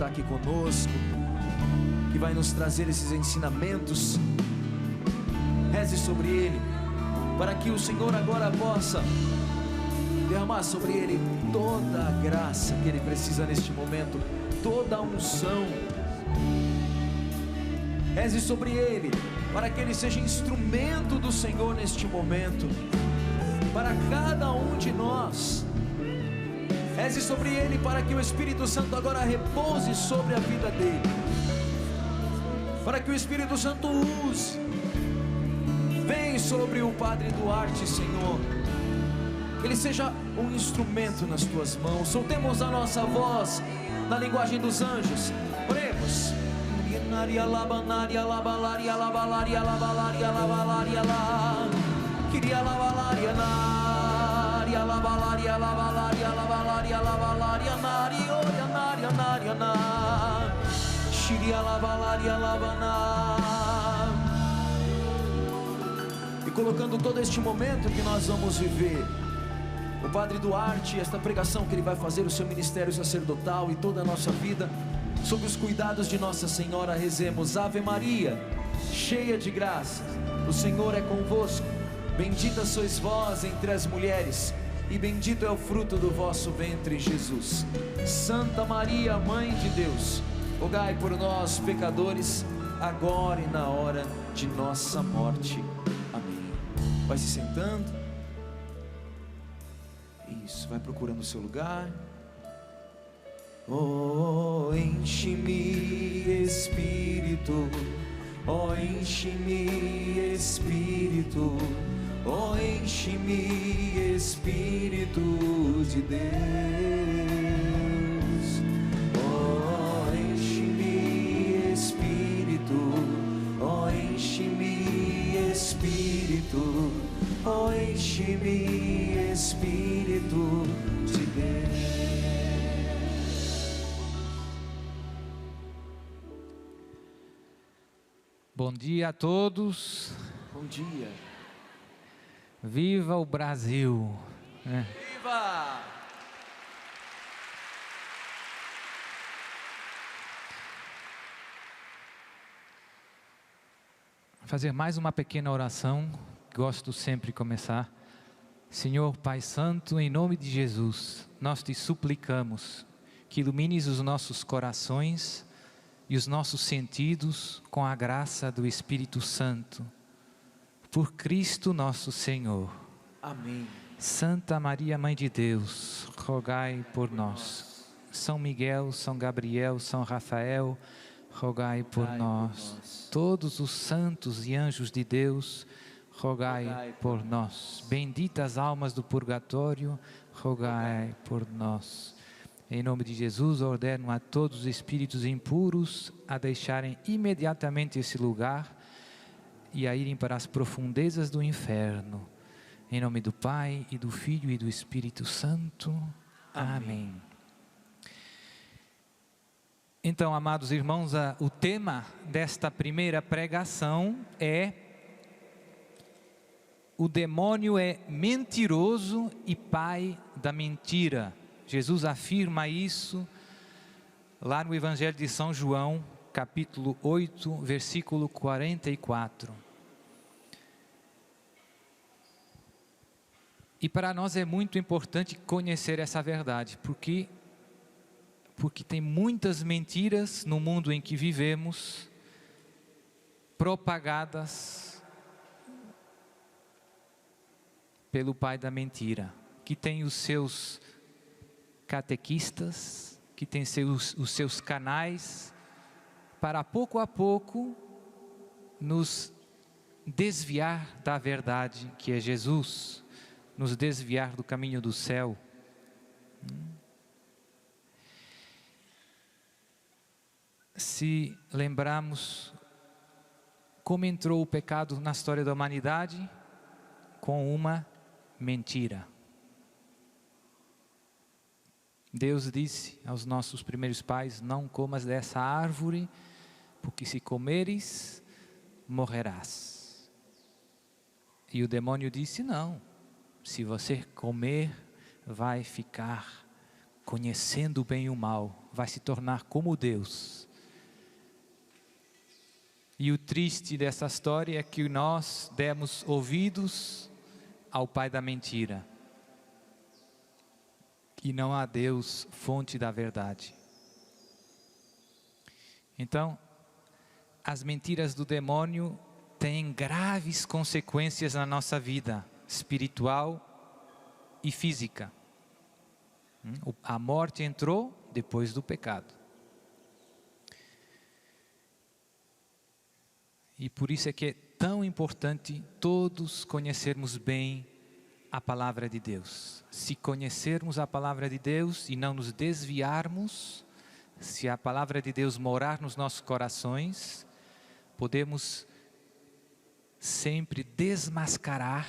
está aqui conosco, que vai nos trazer esses ensinamentos. Reze sobre ele, para que o Senhor agora possa derramar sobre ele toda a graça que ele precisa neste momento, toda a unção. Reze sobre ele, para que ele seja instrumento do Senhor neste momento, para cada um de nós. Reze sobre ele, para que o Espírito Santo agora repouse sobre a vida dele, para que o Espírito Santo use. Vem sobre o Padre Duarte, Senhor, que ele seja um instrumento nas tuas mãos. Soltemos a nossa voz na linguagem dos anjos. Oremos. E colocando todo este momento que nós vamos viver, o Padre Duarte, esta pregação que ele vai fazer, o seu ministério sacerdotal e toda a nossa vida, sob os cuidados de Nossa Senhora, rezemos: Ave Maria, cheia de graça, o Senhor é convosco. Bendita sois vós entre as mulheres, e bendito é o fruto do vosso ventre, Jesus. Santa Maria, Mãe de Deus, rogai por nós, pecadores, agora e na hora de nossa morte. Amém. Vai se sentando. Isso, vai procurando o seu lugar. Oh, enche-me, Espírito. Oh, enche-me, Espírito. Oh, enche-me, Espírito de Deus. Oh, enche-me, Espírito. Oh, enche-me, Espírito. Oh, enche-me, Espírito de Deus. Bom dia a todos. Bom dia. Viva o Brasil! Viva! Fazer mais uma pequena oração, gosto sempre de começar. Senhor Pai Santo, em nome de Jesus, nós te suplicamos que ilumines os nossos corações e os nossos sentidos com a graça do Espírito Santo. Por Cristo nosso Senhor. Amém. Santa Maria, Mãe de Deus, rogai por nós. São Miguel, São Gabriel, São Rafael, rogai por nós. Todos os santos e anjos de Deus, rogai por nós. Benditas almas do purgatório, rogai por nós. Em nome de Jesus, ordeno a todos os espíritos impuros a deixarem imediatamente esse lugar e a irem para as profundezas do inferno. Em nome do Pai, e do Filho, e do Espírito Santo. Amém. Então, amados irmãos, o tema desta primeira pregação é: o demônio é mentiroso e pai da mentira. Jesus afirma isso lá no Evangelho de São João, capítulo 8, versículo 44. E para nós é muito importante conhecer essa verdade, porque tem muitas mentiras no mundo em que vivemos, propagadas pelo pai da mentira, que tem os seus catequistas, que tem os seus canais, para pouco a pouco nos desviar da verdade que é Jesus, nos desviar do caminho do céu. Se lembrarmos como entrou o pecado na história da humanidade, com uma mentira. Deus disse aos nossos primeiros pais: não comas dessa árvore, porque se comeres, morrerás. E o demônio disse: não, se você comer, vai ficar conhecendo o bem e o mal, vai se tornar como Deus. E o triste dessa história é que nós demos ouvidos ao pai da mentira, e não a Deus, fonte da verdade. Então, as mentiras do demônio têm graves consequências na nossa vida espiritual e física. A morte entrou depois do pecado. E por isso é que é tão importante todos conhecermos bem a palavra de Deus. Se conhecermos a palavra de Deus e não nos desviarmos, se a palavra de Deus morar nos nossos corações, podemos sempre desmascarar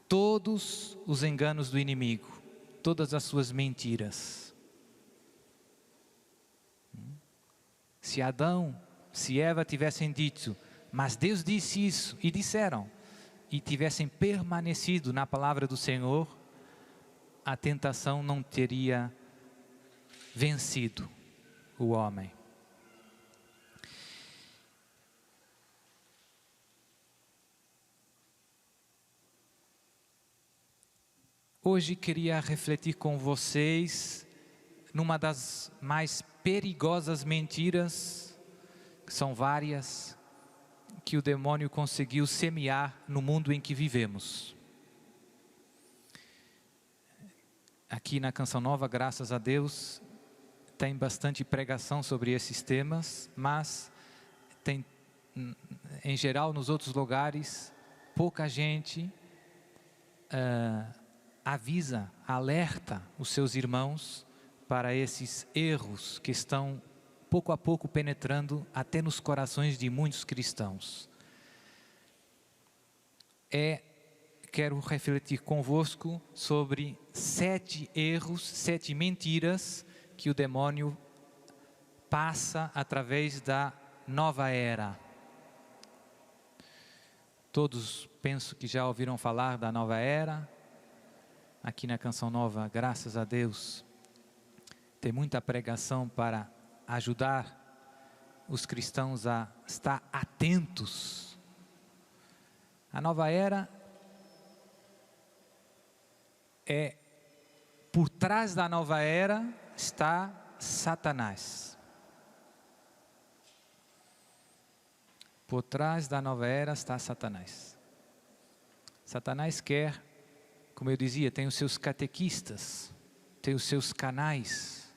todos os enganos do inimigo, todas as suas mentiras. Se Adão, se Eva tivessem dito, mas Deus disse isso, e disseram, e tivessem permanecido na palavra do Senhor, a tentação não teria vencido o homem. Hoje queria refletir com vocês numa das mais perigosas mentiras, que são várias, que o demônio conseguiu semear no mundo em que vivemos. Aqui na Canção Nova, graças a Deus, tem bastante pregação sobre esses temas, mas tem, em geral, nos outros lugares, pouca gente avisa, alerta os seus irmãos para esses erros que estão pouco a pouco penetrando até nos corações de muitos cristãos. Quero refletir convosco sobre 7 erros, 7 mentiras que o demônio passa através da nova era. Todos penso que já ouviram falar da nova era. Aqui na Canção Nova, graças a Deus, tem muita pregação para ajudar os cristãos a estar atentos. A nova era por trás da nova era está Satanás. Por trás da nova era está Satanás. Satanás quer, como eu dizia, tem os seus catequistas, tem os seus canais,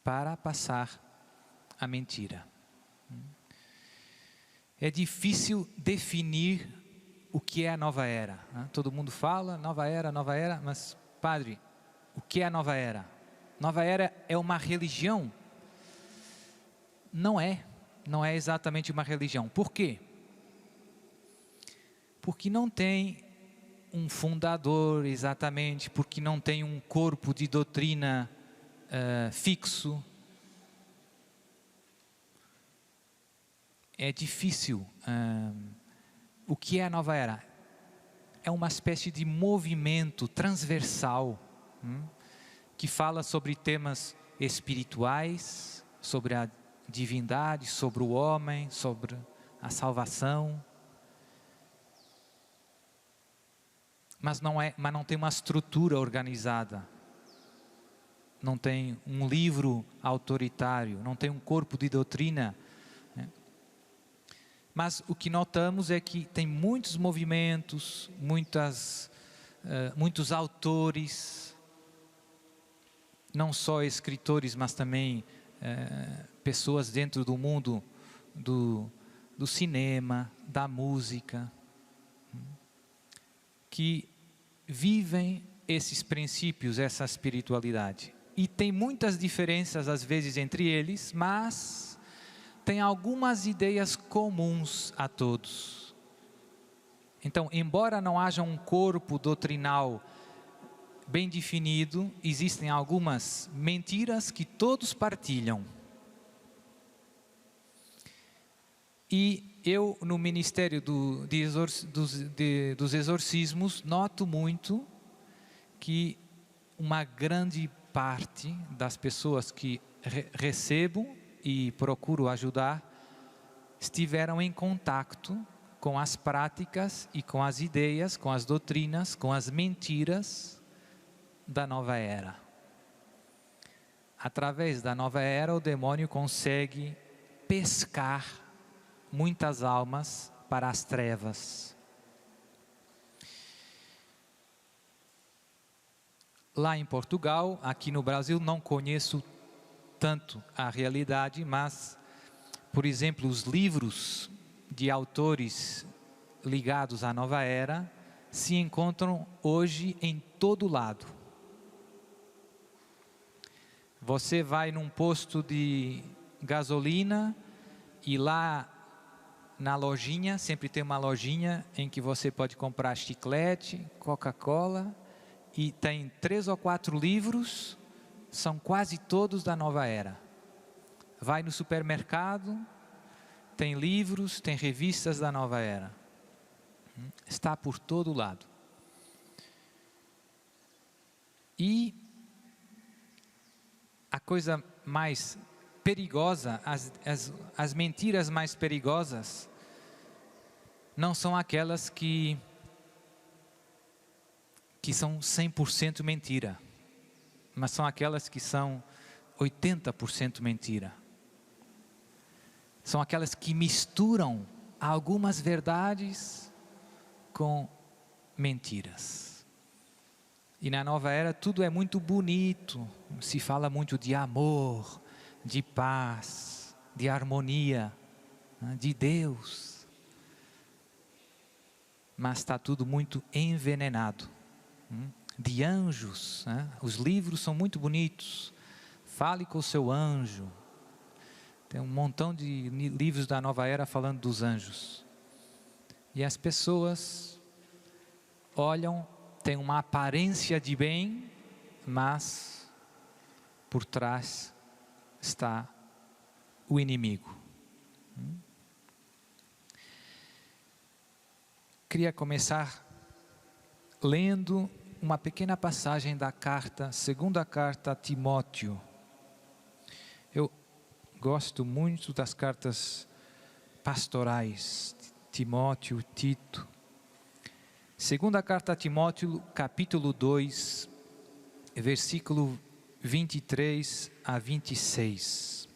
para passar a mentira. É difícil definir o que é a nova era. Todo mundo fala, nova era, mas, padre, o que é a nova era? Nova era é uma religião? Não é exatamente uma religião. Por quê? Porque não tem um fundador exatamente, porque não tem um corpo de doutrina fixo. É difícil. O que é a nova era? É uma espécie de movimento transversal, que fala sobre temas espirituais, sobre a divindade, sobre o homem, sobre a salvação. Mas não tem uma estrutura organizada. Não tem um livro autoritário, não tem um corpo de doutrina. Mas o que notamos é que tem muitos movimentos, muitos autores, não só escritores, mas também pessoas dentro do mundo do cinema, da música, que vivem esses princípios, essa espiritualidade. E tem muitas diferenças às vezes entre eles, mas tem algumas ideias comuns a todos. Então, embora não haja um corpo doutrinal bem definido, existem algumas mentiras que todos partilham. E eu, no ministério dos exorcismos, noto muito que uma grande parte das pessoas que recebo e procuro ajudar estiveram em contato com as práticas e com as ideias, com as doutrinas, com as mentiras da nova era. Através da nova era, o demônio consegue pescar muitas almas para as trevas. Lá em Portugal, aqui no Brasil, não conheço tanto a realidade, mas, por exemplo, os livros de autores ligados à nova era se encontram hoje em todo lado. Você vai num posto de gasolina e lá na lojinha, sempre tem uma lojinha em que você pode comprar chiclete, Coca-Cola, e tem 3 ou 4 livros, são quase todos da nova era. Vai no supermercado, tem livros, tem revistas da nova era. Está por todo lado. E a coisa mais perigosa, as mentiras mais perigosas, não são aquelas que são 100% mentira, mas são aquelas que são 80% mentira. São aquelas que misturam algumas verdades com mentiras. E na nova era tudo é muito bonito, se fala muito de amor, de paz, de harmonia, de Deus. Mas está tudo muito envenenado. De anjos, os livros são muito bonitos. Fale com o seu anjo. Tem um montão de livros da nova era falando dos anjos. E as pessoas olham, tem uma aparência de bem, mas por trás está o inimigo. Queria começar lendo uma pequena passagem da carta, segunda carta a Timóteo. Eu gosto muito das cartas pastorais, Timóteo, Tito. Segunda carta a Timóteo, capítulo 2, versículo 23 a 26.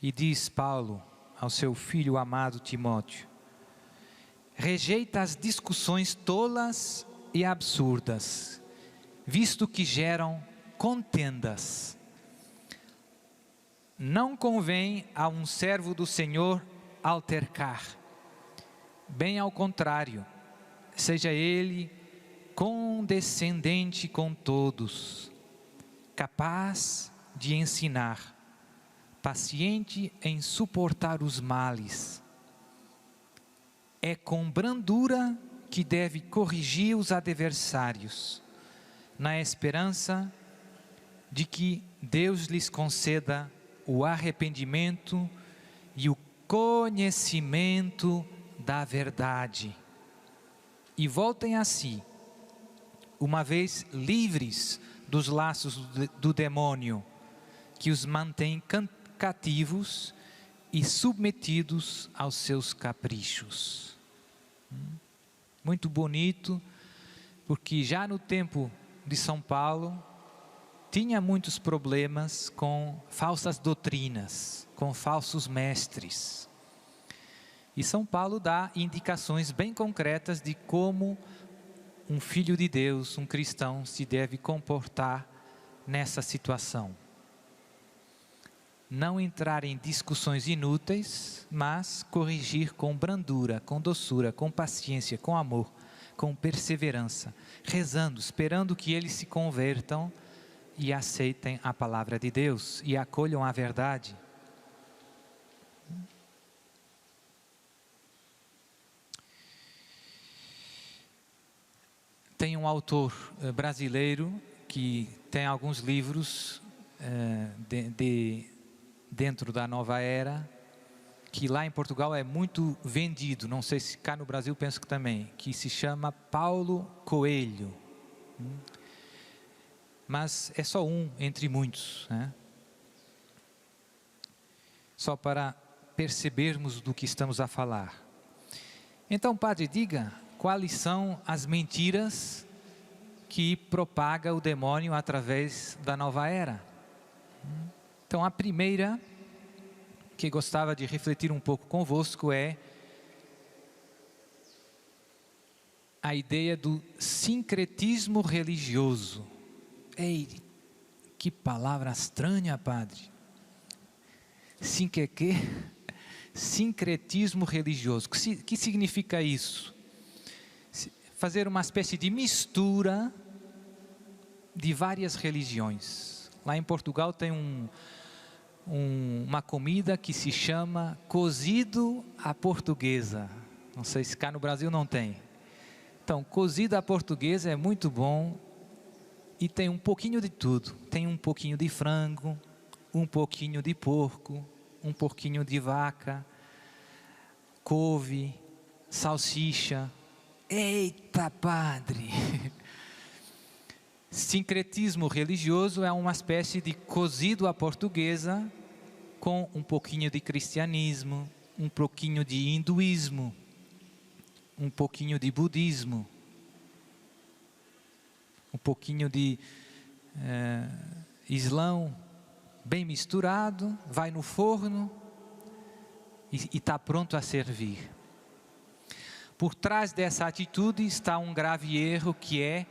E diz Paulo ao seu filho amado Timóteo: rejeita as discussões tolas e absurdas, visto que geram contendas. Não convém a um servo do Senhor altercar. Bem ao contrário, seja ele condescendente com todos, capaz de ensinar, paciente em suportar os males. É com brandura que deve corrigir os adversários, na esperança de que Deus lhes conceda o arrependimento e o conhecimento da verdade, e voltem a si, uma vez livres dos laços do demônio, que os mantém cativos e submetidos aos seus caprichos. Muito bonito, porque já no tempo de São Paulo, tinha muitos problemas com falsas doutrinas, com falsos mestres. E São Paulo dá indicações bem concretas de como um filho de Deus, um cristão, se deve comportar nessa situação. Não entrar em discussões inúteis, mas corrigir com brandura, com doçura, com paciência, com amor, com perseverança, rezando, esperando que eles se convertam e aceitem a palavra de Deus e acolham a verdade. Tem um autor brasileiro que tem alguns livros dentro da nova era, que lá em Portugal é muito vendido, não sei se cá no Brasil penso que também, que se chama Paulo Coelho. Mas é só um entre muitos, né? Só para percebermos do que estamos a falar. Então, padre, diga quais são as mentiras que propaga o demônio através da nova era. Então, a primeira que gostava de refletir um pouco convosco é a ideia do sincretismo religioso. Ei, que palavra estranha, padre. Sincretismo religioso. O que significa isso? Fazer uma espécie de mistura de várias religiões. Lá em Portugal tem uma comida que se chama cozido à portuguesa. Não sei se cá no Brasil não tem. Então, cozido à portuguesa é muito bom e tem um pouquinho de tudo. Tem um pouquinho de frango, um pouquinho de porco, um pouquinho de vaca, couve, salsicha. Eita, padre! Sincretismo religioso é uma espécie de cozido à portuguesa com um pouquinho de cristianismo, um pouquinho de hinduísmo, um pouquinho de budismo, um pouquinho de islão, bem misturado, vai no forno e está pronto a servir. Por trás dessa atitude está um grave erro, que é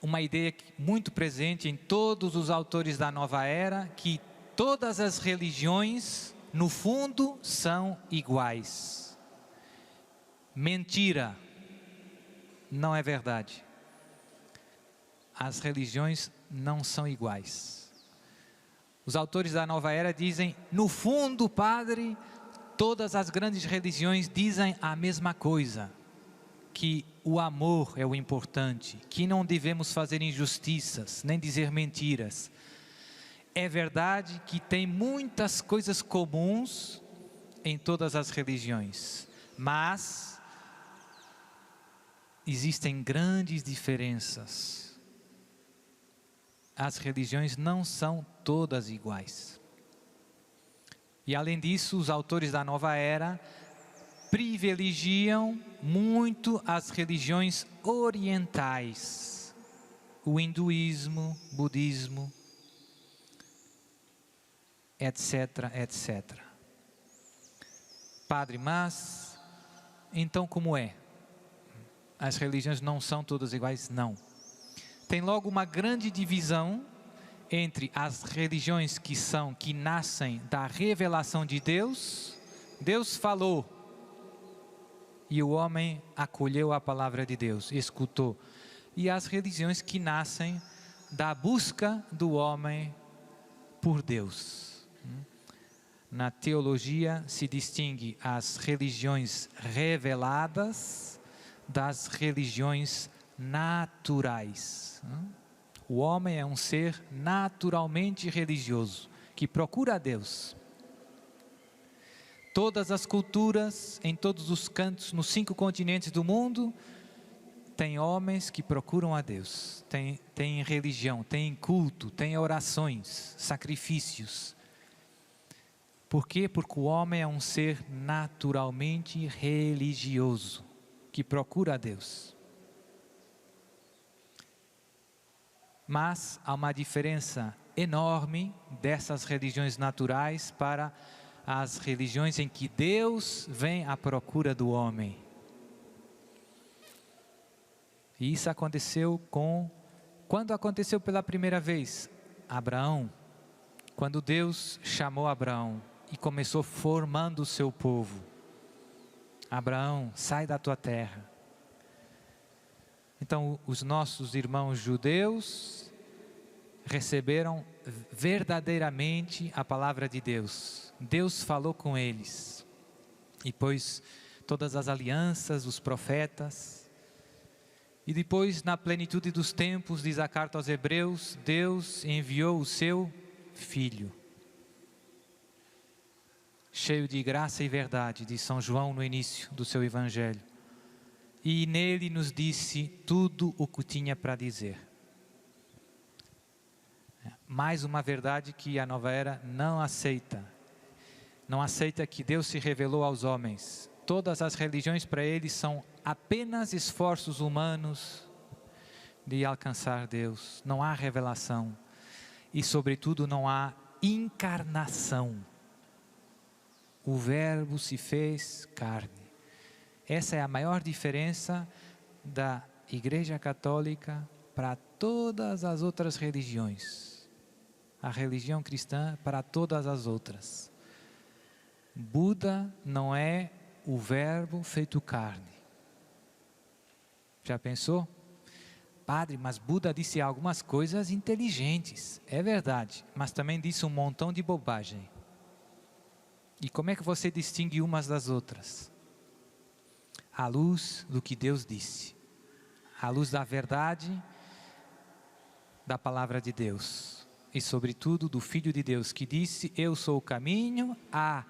uma ideia muito presente em todos os autores da nova era, que todas as religiões, no fundo, são iguais. Mentira, não é verdade. As religiões não são iguais. Os autores da nova era dizem, no fundo, padre, todas as grandes religiões dizem a mesma coisa, que o amor é o importante, que não devemos fazer injustiças, nem dizer mentiras. É verdade que tem muitas coisas comuns em todas as religiões, mas existem grandes diferenças. As religiões não são todas iguais. E além disso, os autores da nova era privilegiam muito as religiões orientais, o hinduísmo, budismo, etc, etc. Padre, mas então como é? As religiões não são todas iguais? Não. Tem logo uma grande divisão entre as religiões que nascem da revelação de Deus. Deus falou e o homem acolheu a palavra de Deus, escutou. E as religiões que nascem da busca do homem por Deus. Na teologia se distingue as religiões reveladas das religiões naturais. O homem é um ser naturalmente religioso, que procura a Deus. Todas as culturas, em todos os cantos, nos 5 continentes do mundo, tem homens que procuram a Deus, tem religião, tem culto, tem orações, sacrifícios. Por quê? Porque o homem é um ser naturalmente religioso, que procura a Deus. Mas há uma diferença enorme dessas religiões naturais para as religiões em que Deus vem à procura do homem. E isso aconteceu quando aconteceu pela primeira vez? Abraão. Quando Deus chamou Abraão e começou formando o seu povo. Abraão, sai da tua terra. Então, os nossos irmãos judeus receberam verdadeiramente a palavra de Deus. Deus falou com eles. E pôs todas as alianças, os profetas. E depois, na plenitude dos tempos, diz a carta aos Hebreus, Deus enviou o seu Filho. Cheio de graça e verdade, diz São João no início do seu Evangelho. e nele nos disse tudo o que tinha para dizer. Mais uma verdade que a nova era não aceita. Não aceita que Deus se revelou aos homens. Todas as religiões para eles são apenas esforços humanos de alcançar Deus. Não há revelação. E sobretudo não há encarnação. O Verbo se fez carne. Essa é a maior diferença da Igreja Católica para todas as outras religiões. A religião cristã para todas as outras. Buda não é o Verbo feito carne. Já pensou? Padre, mas Buda disse algumas coisas inteligentes. É verdade, mas também disse um montão de bobagem. E como é que você distingue umas das outras? À luz do que Deus disse. À luz da verdade da palavra de Deus. E sobretudo do Filho de Deus que disse: eu sou o caminho, a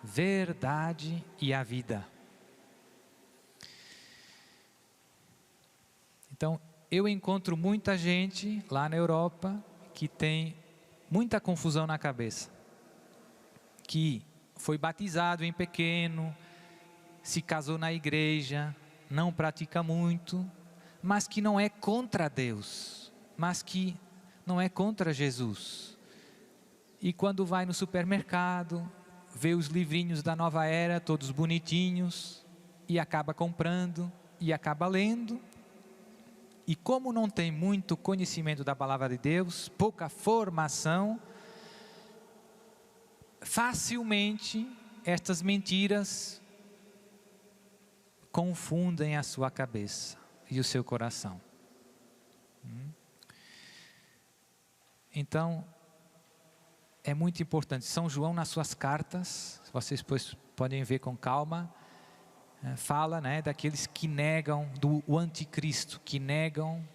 verdade e a vida. Então, eu encontro muita gente lá na Europa que tem muita confusão na cabeça. Que foi batizado em pequeno, se casou na igreja, não pratica muito, mas que não é contra Deus, mas que não é contra Jesus. E quando vai no supermercado, vê os livrinhos da nova era, todos bonitinhos, e acaba comprando, e acaba lendo. E como não tem muito conhecimento da palavra de Deus, pouca formação, facilmente estas mentiras confundem a sua cabeça e o seu coração. Então, é muito importante. São João, nas suas cartas, vocês depois podem ver com calma, fala, daqueles que negam, do anticristo, que negam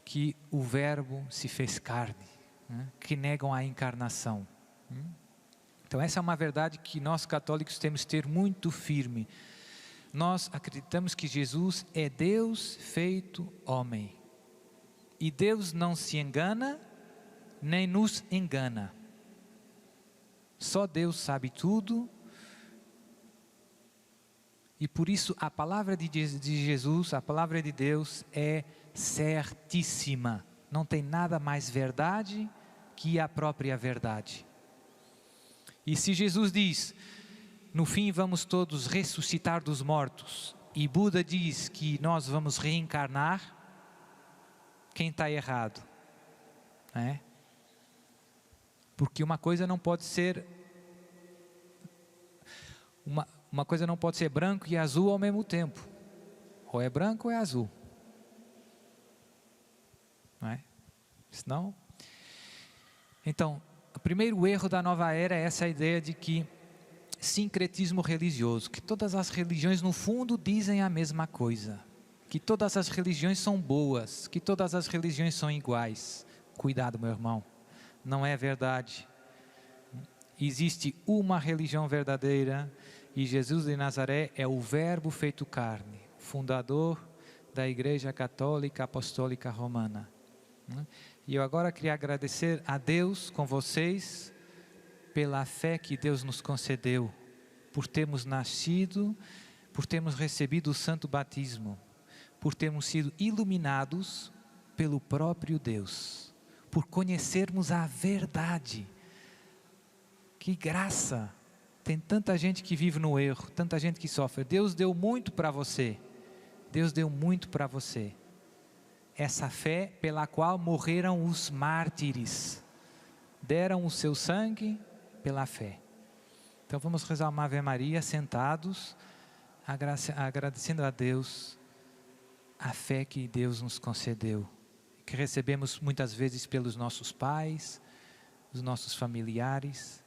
que o Verbo se fez carne, que negam a encarnação. Então essa é uma verdade que nós católicos temos que ter muito firme. Nós acreditamos que Jesus é Deus feito homem. E Deus não se engana, nem nos engana. Só Deus sabe tudo. E por isso a palavra de Jesus, a palavra de Deus é certíssima. Não tem nada mais verdade que a própria verdade. E se Jesus diz, no fim vamos todos ressuscitar dos mortos, e Buda diz que nós vamos reencarnar, quem está errado? Porque uma coisa não pode ser uma coisa não pode ser branco e azul ao mesmo tempo. Ou é branco ou é azul. Não é? Senão... Então, o primeiro erro da nova era é essa ideia de que sincretismo religioso, que todas as religiões no fundo dizem a mesma coisa, que todas as religiões são boas, que todas as religiões são iguais. Cuidado, meu irmão, não é verdade. Existe uma religião verdadeira e Jesus de Nazaré é o Verbo feito carne, fundador da Igreja Católica Apostólica Romana. E eu agora queria agradecer a Deus com vocês pela fé que Deus nos concedeu, por termos nascido, por termos recebido o santo batismo, por termos sido iluminados pelo próprio Deus, por conhecermos a verdade. Que graça! Tem tanta gente que vive no erro, tanta gente que sofre. Deus deu muito para você. Deus deu muito para você. Essa fé pela qual morreram os mártires. Deram o seu sangue pela fé. Então vamos rezar uma Ave Maria sentados, agradecendo a Deus a fé que Deus nos concedeu. Que recebemos muitas vezes pelos nossos pais, os nossos familiares.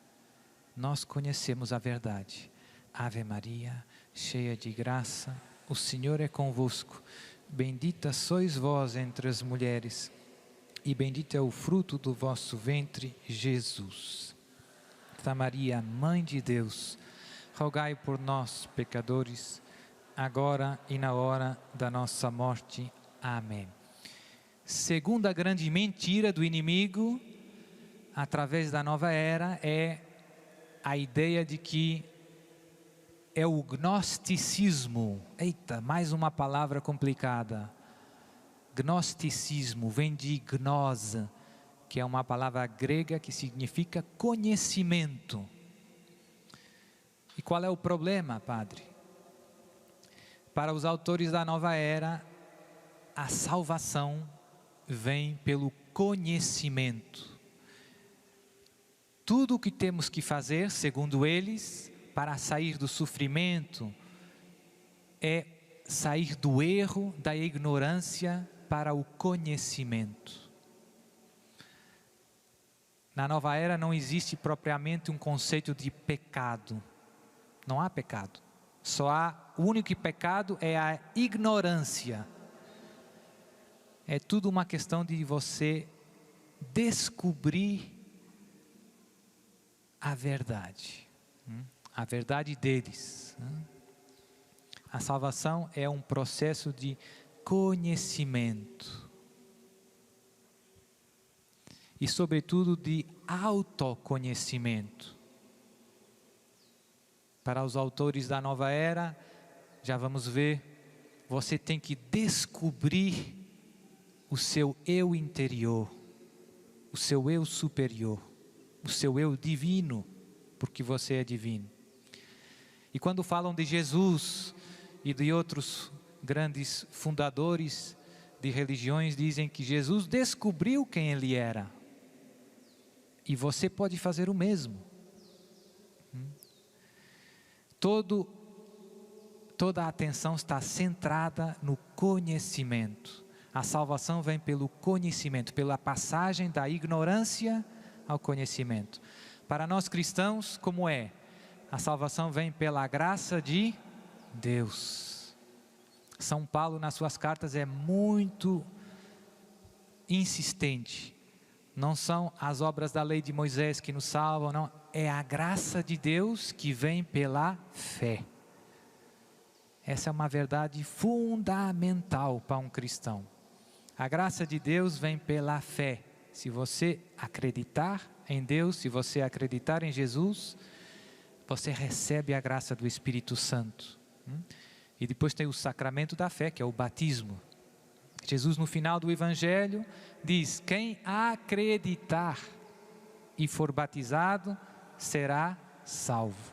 Nós conhecemos a verdade. Ave Maria, cheia de graça, o Senhor é convosco. Bendita sois vós entre as mulheres, e bendito é o fruto do vosso ventre, Jesus. Santa Maria, Mãe de Deus, rogai por nós, pecadores, agora e na hora da nossa morte. Amém. Segunda grande mentira do inimigo, através da nova era, é a ideia de que é o gnosticismo. Eita, mais uma palavra complicada. Gnosticismo vem de gnose, que é uma palavra grega que significa conhecimento. E qual é o problema, padre? Para os autores da nova era, a salvação vem pelo conhecimento. Tudo o que temos que fazer, segundo eles, para sair do sofrimento, é sair do erro, da ignorância, para o conhecimento. Na nova era não existe propriamente um conceito de pecado. Não há pecado. O único pecado é a ignorância. É tudo uma questão de você descobrir a verdade. A verdade deles. A salvação é um processo de conhecimento. E sobretudo de autoconhecimento. Para os autores da nova era, já vamos ver, você tem que descobrir o seu eu interior, o seu eu superior, o seu eu divino, porque você é divino. E quando falam de Jesus e de outros grandes fundadores de religiões, dizem que Jesus descobriu quem ele era. E você pode fazer o mesmo. Toda a atenção está centrada no conhecimento. A salvação vem pelo conhecimento, pela passagem da ignorância ao conhecimento. Para nós cristãos, como é? A salvação vem pela graça de Deus. São Paulo, nas suas cartas, é muito insistente. Não são as obras da lei de Moisés que nos salvam, não. É a graça de Deus que vem pela fé. Essa é uma verdade fundamental para um cristão. A graça de Deus vem pela fé. Se você acreditar em Deus, se você acreditar em Jesus, você recebe a graça do Espírito Santo. E depois tem o sacramento da fé, que é o batismo. Jesus, no final do Evangelho, diz: quem acreditar e for batizado, será salvo.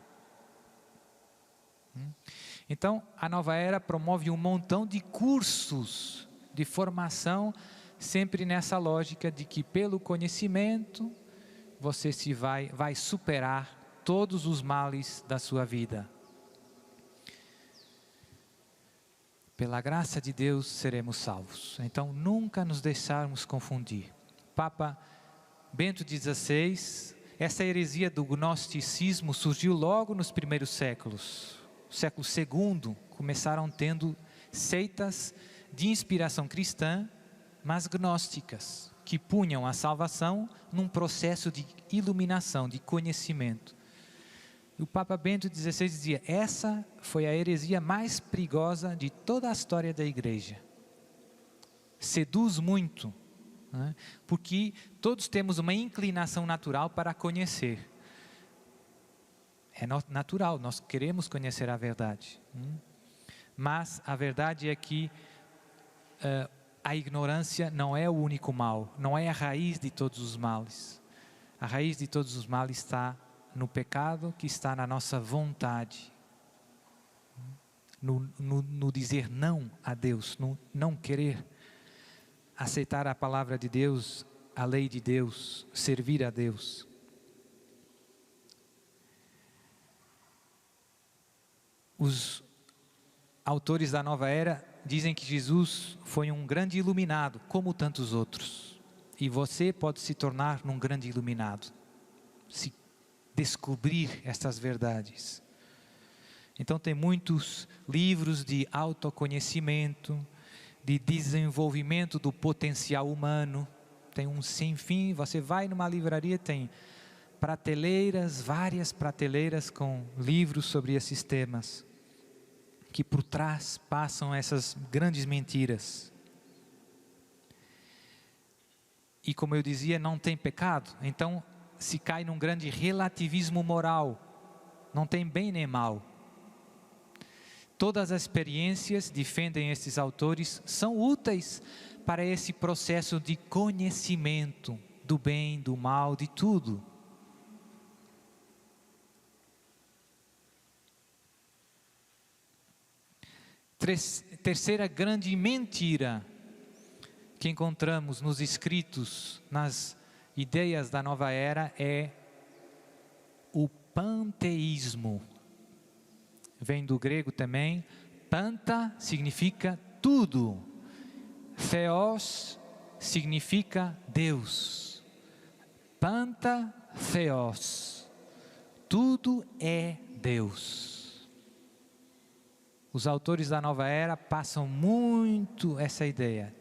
Então, a nova era promove um montão de cursos de formação, sempre nessa lógica de que pelo conhecimento, você vai superar todos os males da sua vida. Pela graça de Deus seremos salvos. Então nunca nos deixarmos confundir. Papa Bento XVI, essa heresia do gnosticismo surgiu logo nos primeiros séculos. No século II começaram tendo seitas de inspiração cristã, mas gnósticas, que punham a salvação num processo de iluminação, de conhecimento. E o Papa Bento XVI dizia: essa foi a heresia mais perigosa de toda a história da igreja. Seduz muito, né? Porque todos temos uma inclinação natural para conhecer. É natural, nós queremos conhecer a verdade. Mas a verdade é que a ignorância não é o único mal, não é a raiz de todos os males. A raiz de todos os males está no pecado, que está na nossa vontade, no dizer não a Deus, no não querer aceitar a palavra de Deus, a lei de Deus, servir a Deus. Os autores da nova era dizem que Jesus foi um grande iluminado, como tantos outros. E você pode se tornar um grande iluminado, se descobrir estas verdades. Então tem muitos livros de autoconhecimento, de desenvolvimento do potencial humano. Tem um sem fim. Você vai numa livraria, tem prateleiras, várias prateleiras com livros sobre esses temas. que por trás passam essas grandes mentiras. E como eu dizia, não tem pecado, então se cai num grande relativismo moral, não tem bem nem mal. Todas as experiências, defendem esses autores, são úteis para esse processo de conhecimento do bem, do mal, de tudo. Terceira grande mentira que encontramos nos escritos, nas ideias da nova era, é o panteísmo. Vem do grego também. Panta significa tudo. Theos significa Deus. Panta Theos. Tudo é Deus. Os autores da nova era passam muito essa ideia.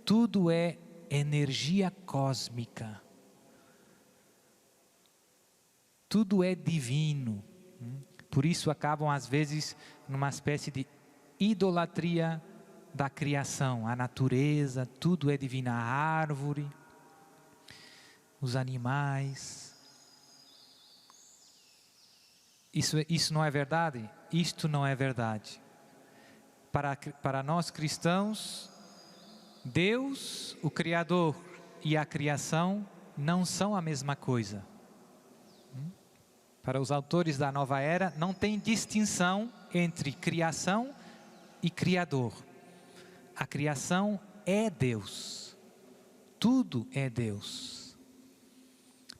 Tudo é energia cósmica. Tudo é divino. Por isso acabam às vezes numa espécie de idolatria da criação. A natureza, tudo é divino. A árvore, os animais. Isso não é verdade? Isto não é verdade. Para nós cristãos, Deus, o Criador e a criação não são a mesma coisa. Para os autores da nova era, não tem distinção entre criação e Criador. A criação é Deus. Tudo é Deus.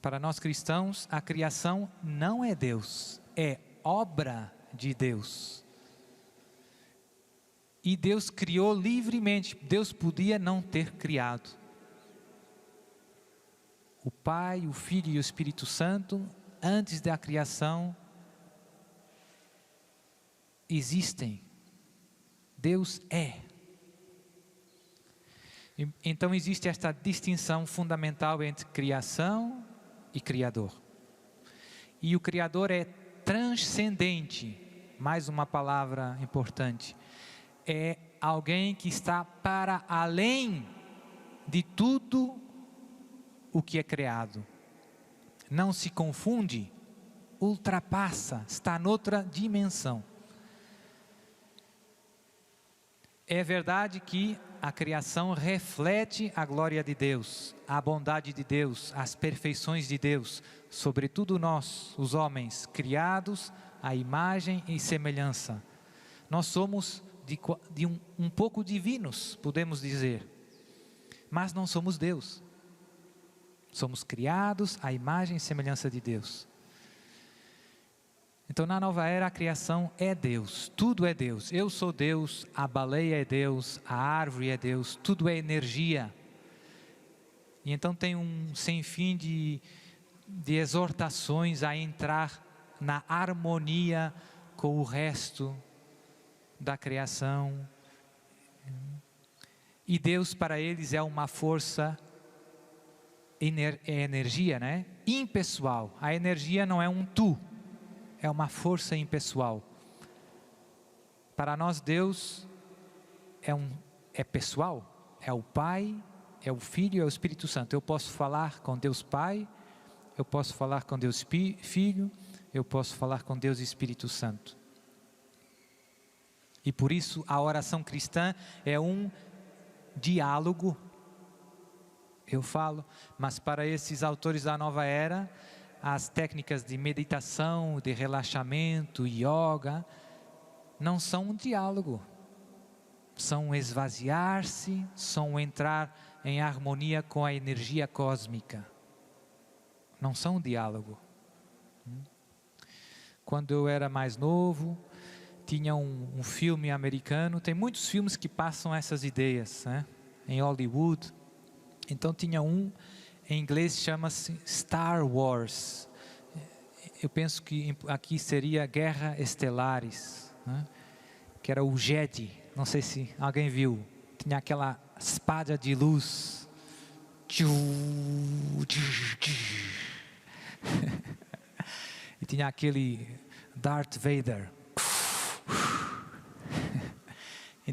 Para nós cristãos, a criação não é Deus, é obra de Deus. E Deus criou livremente. Deus podia não ter criado. O Pai, o Filho e o Espírito Santo, antes da criação, existem. Deus é. Então existe esta distinção fundamental entre criação e Criador. E o Criador é transcendente. Mais uma palavra importante. É alguém que está para além de tudo o que é criado. Não se confunde, ultrapassa, está noutra dimensão. É verdade que a criação reflete a glória de Deus, a bondade de Deus, as perfeições de Deus, sobretudo nós, os homens, criados à imagem e semelhança. Nós somos um pouco divinos, podemos dizer, mas não somos Deus. Somos criados à imagem e semelhança de Deus. Então na nova era a criação é Deus, tudo é Deus. Eu sou Deus, a baleia é Deus, a árvore é Deus, tudo é energia. E então tem um sem fim de exortações a entrar na harmonia com o resto da criação. E Deus para eles é uma força, energia, né? Impessoal. A energia não é um tu, é uma força impessoal. Para nós Deus é pessoal, é o Pai, é o Filho e é o Espírito Santo. Eu posso falar com Deus Pai, eu posso falar com Deus Filho, eu posso falar com Deus Espírito Santo. E por isso a oração cristã é um diálogo. Eu falo, mas para esses autores da nova era, as técnicas de meditação, de relaxamento, yoga, não são um diálogo. São esvaziar-se, são entrar em harmonia com a energia cósmica. Não são um diálogo. Quando eu era mais novo, tinha um filme americano, tem muitos filmes que passam essas ideias, né? Em Hollywood. Então tinha um, em inglês chama-se Star Wars. Eu penso que aqui seria Guerra Estelares, né? Que era o Jedi, não sei se alguém viu. Tinha aquela espada de luz. E tinha aquele Darth Vader.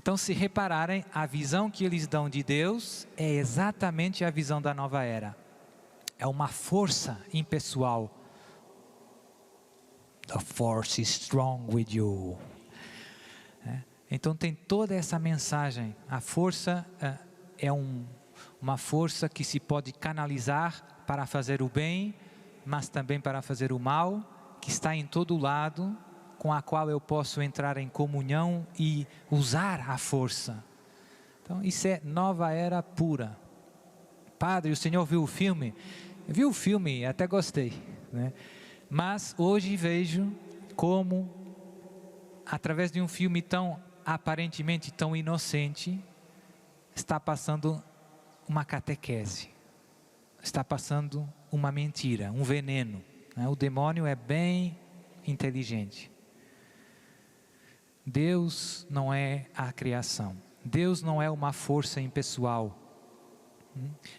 Então, se repararem, a visão que eles dão de Deus é exatamente a visão da nova era. É uma força impessoal. The force is strong with you. Então tem toda essa mensagem. A força é uma força que se pode canalizar para fazer o bem, mas também para fazer o mal, que está em todo lado, com a qual eu posso entrar em comunhão e usar a força. Então isso é nova era pura. Padre, o senhor viu o filme? Vi o filme, até gostei, né? Mas hoje vejo como, através de um filme tão aparentemente tão inocente, está passando uma catequese, está passando uma mentira, um veneno, né? O demônio é bem inteligente. Deus não é a criação, Deus não é uma força impessoal,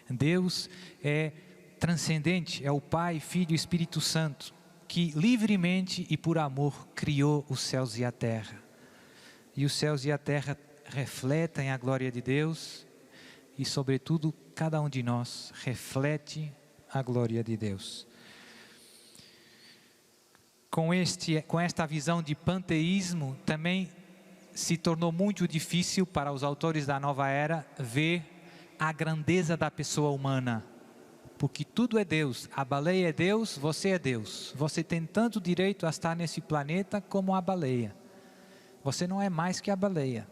Deus é transcendente, é o Pai, Filho e Espírito Santo, que livremente e por amor criou os céus e a terra. E os céus e a terra refletem a glória de Deus e, sobretudo, cada um de nós reflete a glória de Deus. Com esta visão de panteísmo, também se tornou muito difícil para os autores da nova era ver a grandeza da pessoa humana. Porque tudo é Deus, a baleia é Deus, você é Deus. Você tem tanto direito a estar nesse planeta como a baleia. Você não é mais que a baleia.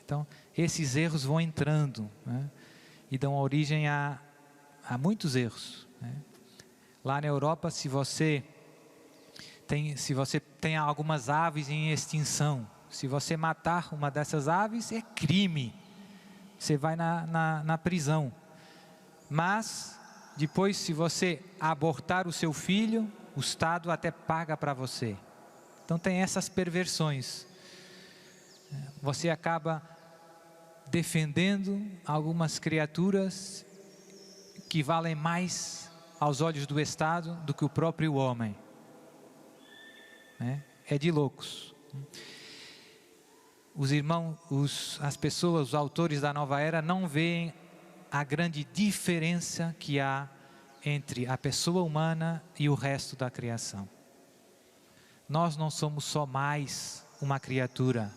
Então, esses erros vão entrando, né? E dão origem a muitos erros, né? Lá na Europa, se você tem algumas aves em extinção, se você matar uma dessas aves, é crime. Você vai na prisão. Mas, depois, se você abortar o seu filho, o Estado até paga para você. Então tem essas perversões. Você acaba defendendo algumas criaturas que valem mais aos olhos do Estado do que o próprio homem. É de loucos. Os irmãos, as pessoas, os autores da nova era não veem a grande diferença que há entre a pessoa humana e o resto da criação. Nós não somos só mais uma criatura.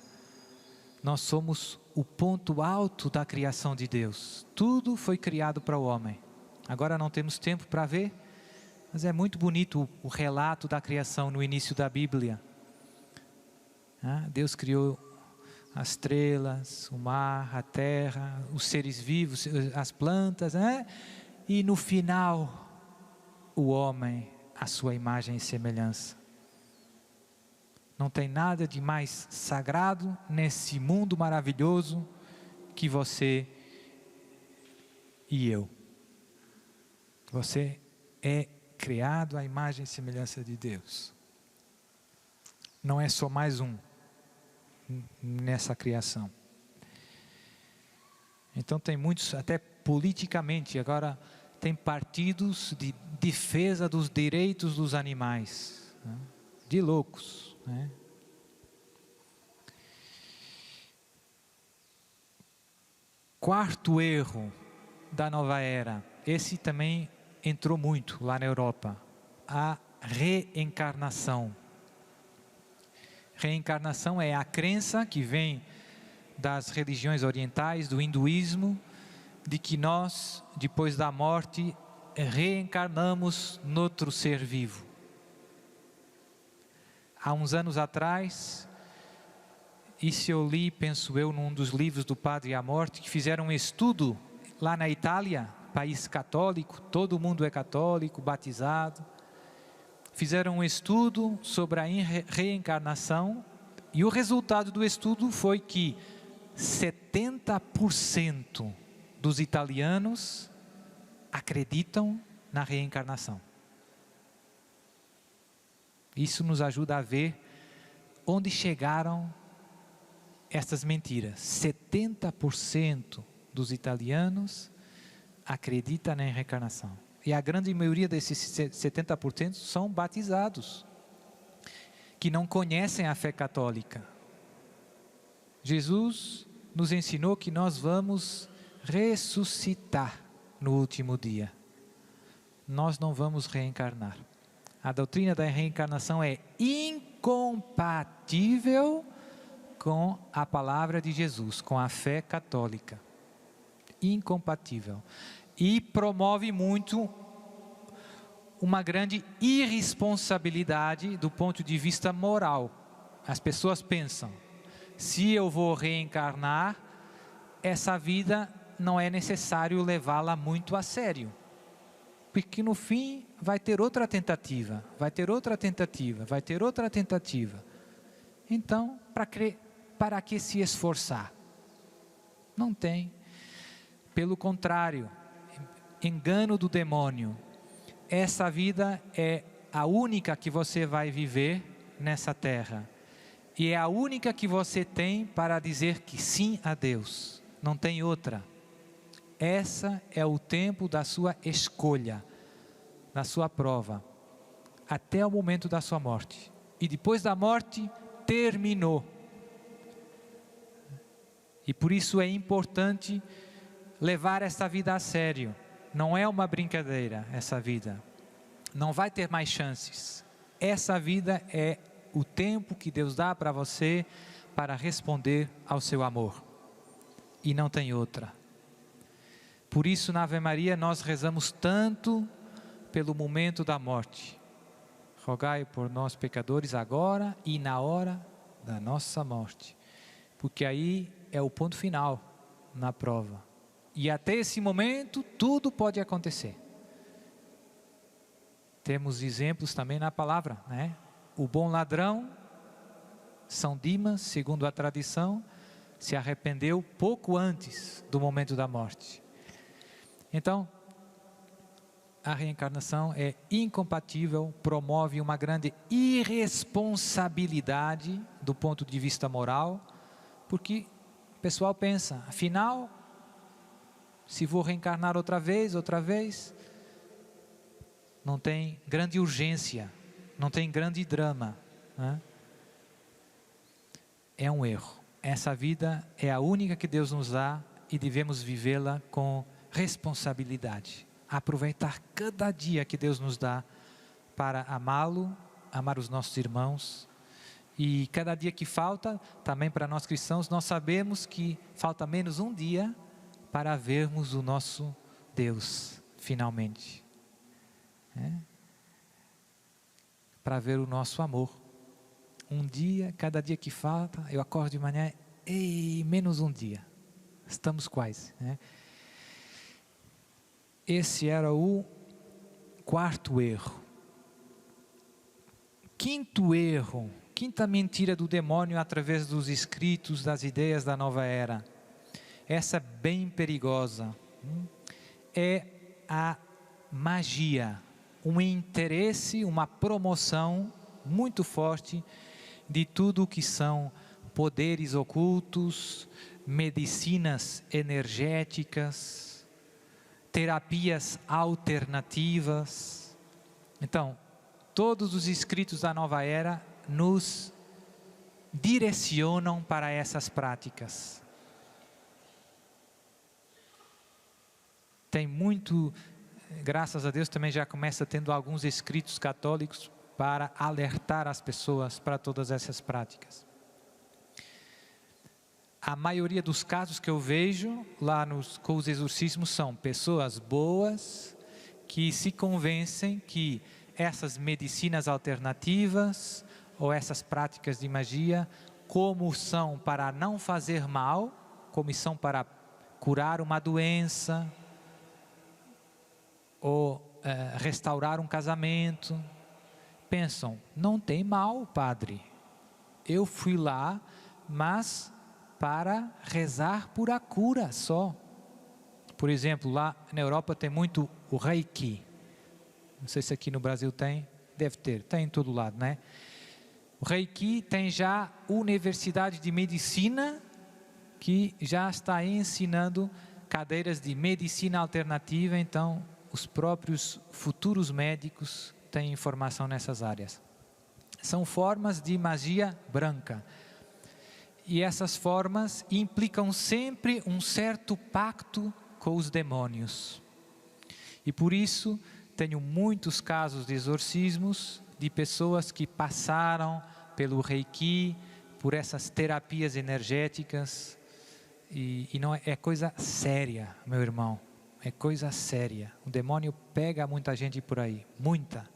Nós somos o ponto alto da criação de Deus. Tudo foi criado para o homem. Agora não temos tempo para ver, mas é muito bonito o relato da criação no início da Bíblia. Deus criou as estrelas, o mar, a terra, os seres vivos, as plantas, né? E no final, o homem, a sua imagem e semelhança. Não tem nada de mais sagrado nesse mundo maravilhoso que você e eu. Você é criado à imagem e semelhança de Deus. Não é só mais um nessa criação. Então tem muitos, até politicamente, agora tem partidos de defesa dos direitos dos animais, né? De loucos, né? Quarto erro da nova era, esse também entrou muito lá na Europa, a reencarnação. Reencarnação é a crença que vem das religiões orientais, do hinduísmo, de que nós, depois da morte, reencarnamos noutro ser vivo. Há uns anos atrás, isso eu li, penso eu, num dos livros do Padre à Morte, que fizeram um estudo lá na Itália, país católico, todo mundo é católico, batizado. Fizeram um estudo sobre a reencarnação e o resultado do estudo foi que 70% dos italianos acreditam na reencarnação. Isso nos ajuda a ver onde chegaram estas mentiras. 70% dos italianos acreditam na reencarnação. E a grande maioria desses 70% são batizados, que não conhecem a fé católica. Jesus nos ensinou que nós vamos ressuscitar no último dia. Nós não vamos reencarnar. A doutrina da reencarnação é incompatível com a palavra de Jesus, com a fé católica. Incompatível. E promove muito uma grande irresponsabilidade do ponto de vista moral. As pessoas pensam, se eu vou reencarnar, essa vida não é necessário levá-la muito a sério. Porque no fim vai ter outra tentativa, vai ter outra tentativa, vai ter outra tentativa. Então, para que se esforçar? Não tem. Pelo contrário, engano do demônio. Essa vida é a única que você vai viver nessa terra. E é a única que você tem para dizer que sim a Deus. Não tem outra. Essa é o tempo da sua escolha, da sua prova, até o momento da sua morte. E depois da morte, terminou. E por isso é importante levar essa vida a sério. Não é uma brincadeira essa vida. Não vai ter mais chances. Essa vida é o tempo que Deus dá para você para responder ao seu amor. E não tem outra. Por isso na Ave Maria nós rezamos tanto pelo momento da morte. Rogai por nós pecadores agora e na hora da nossa morte. Porque aí é o ponto final na prova. E até esse momento tudo pode acontecer. Temos exemplos também na palavra, né? O bom ladrão, São Dimas, segundo a tradição, se arrependeu pouco antes do momento da morte. Então, a reencarnação é incompatível, promove uma grande irresponsabilidade do ponto de vista moral, porque o pessoal pensa, afinal, se vou reencarnar outra vez, não tem grande urgência, não tem grande drama, né? É um erro. Essa vida é a única que Deus nos dá e devemos vivê-la com responsabilidade. Aproveitar cada dia que Deus nos dá para amá-lo, amar os nossos irmãos. E cada dia que falta, também para nós cristãos, nós sabemos que falta menos um dia para vermos o nosso Deus, finalmente. Para ver o nosso amor. Um dia, cada dia que falta, eu acordo de manhã, menos um dia. Estamos quase, né? Esse era o quarto erro. Quinto erro, quinta mentira do demônio através dos escritos, das ideias da nova era. Essa é bem perigosa. É a magia, um interesse, uma promoção muito forte de tudo que são poderes ocultos, medicinas energéticas, terapias alternativas. Então, todos os escritos da nova era nos direcionam para essas práticas. Tem muito, graças a Deus também já começa tendo alguns escritos católicos para alertar as pessoas para todas essas práticas. A maioria dos casos que eu vejo lá com os exorcismos são pessoas boas que se convencem que essas medicinas alternativas ou essas práticas de magia, como são para não fazer mal, como são para curar uma doença ou restaurar um casamento, pensam, não tem mal, padre. Eu fui lá, mas para rezar por a cura só. Por exemplo, lá na Europa tem muito o Reiki. Não sei se aqui no Brasil tem, deve ter, tem em todo lado, né? O Reiki tem já Universidade de Medicina, que já está ensinando cadeiras de medicina alternativa, então os próprios futuros médicos têm informação nessas áreas. São formas de magia branca. E essas formas implicam sempre um certo pacto com os demônios. E por isso tenho muitos casos de exorcismos de pessoas que passaram pelo Reiki, por essas terapias energéticas. E não é coisa séria, meu irmão. É coisa séria. O demônio pega muita gente por aí. Muita.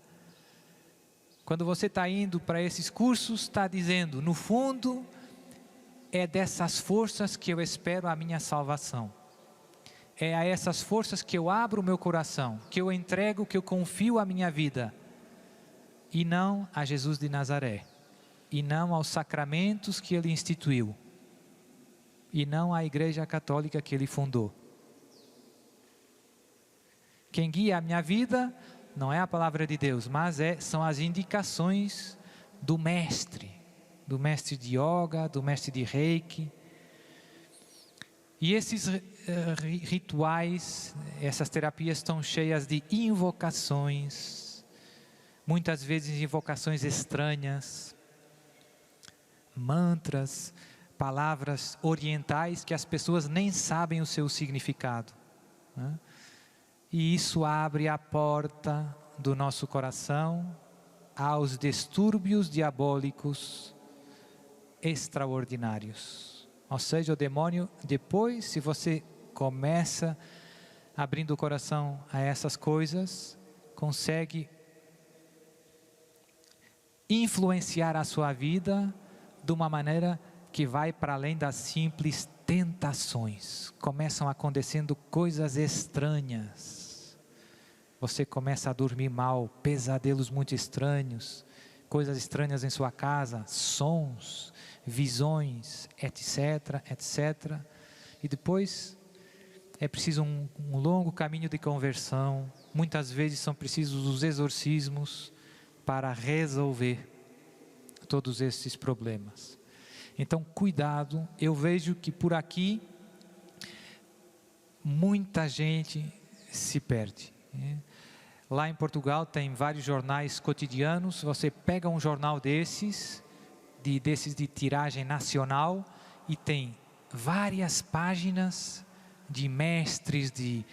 Quando você está indo para esses cursos, está dizendo, no fundo, é dessas forças que eu espero a minha salvação. É a essas forças que eu abro o meu coração, que eu entrego, que eu confio a minha vida. E não a Jesus de Nazaré. E não aos sacramentos que Ele instituiu. E não à Igreja Católica que Ele fundou. Quem guia a minha vida não é a palavra de Deus, mas são as indicações do mestre de yoga, do mestre de reiki. E esses rituais, essas terapias estão cheias de invocações, muitas vezes invocações estranhas, mantras, palavras orientais que as pessoas nem sabem o seu significado, né? E isso abre a porta do nosso coração aos distúrbios diabólicos extraordinários. Ou seja, o demônio, depois, se você começa abrindo o coração a essas coisas, consegue influenciar a sua vida de uma maneira que vai para além das simples tentações. Começam acontecendo coisas estranhas. Você começa a dormir mal, pesadelos muito estranhos, coisas estranhas em sua casa, sons, visões, etc, etc. E depois é preciso um longo caminho de conversão. Muitas vezes são precisos os exorcismos para resolver todos esses problemas. Então, cuidado. Eu vejo que por aqui muita gente se perde. Lá em Portugal tem vários jornais cotidianos. Você pega um jornal desses de tiragem nacional e tem várias páginas de mestres, de